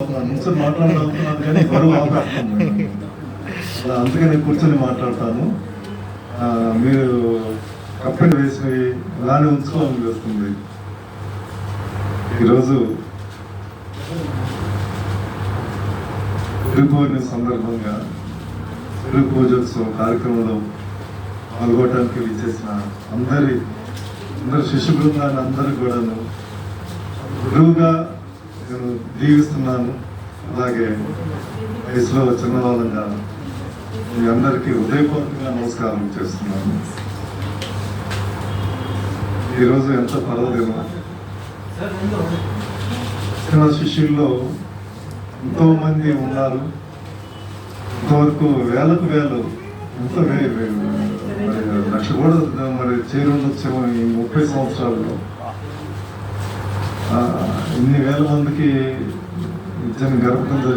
నుంచి మాట్లాడాలనుకున్నాను కానీ బరువు ఆపేస్తుంది. అందుకని కూర్చొని మాట్లాడతాను. మీరు కప్పెని వేసి అలానే ఉంచుకోవాలని వస్తుంది. ఈరోజు గురు పౌర్ణమి సందర్భంగా గురు పూజోత్సవం కార్యక్రమంలో పాల్గొనడానికి విచ్చేసిన అందరి శిష్య బృందాన్ని అందరూ కూడాను గురువుగా నేను దీవిస్తున్నాను. అలాగే వయసులో చిన్నవాళ్ళంగా మీ అందరికీ హృదయపూర్వకంగా నమస్కారం చేస్తున్నాను. ఈరోజు ఎంత పర్వదినం. చిన్న శిష్యుల్లో ఎంతోమంది ఉన్నారు. ఇంతవరకు వేలకు వేలు ఎంతో లక్ష కూడా మరి చేరుండొచ్చేమో ఈ 30 సంవత్సరాల్లో. ఇన్ని వేల మందికి విద్యను గడపడం జరిగింది.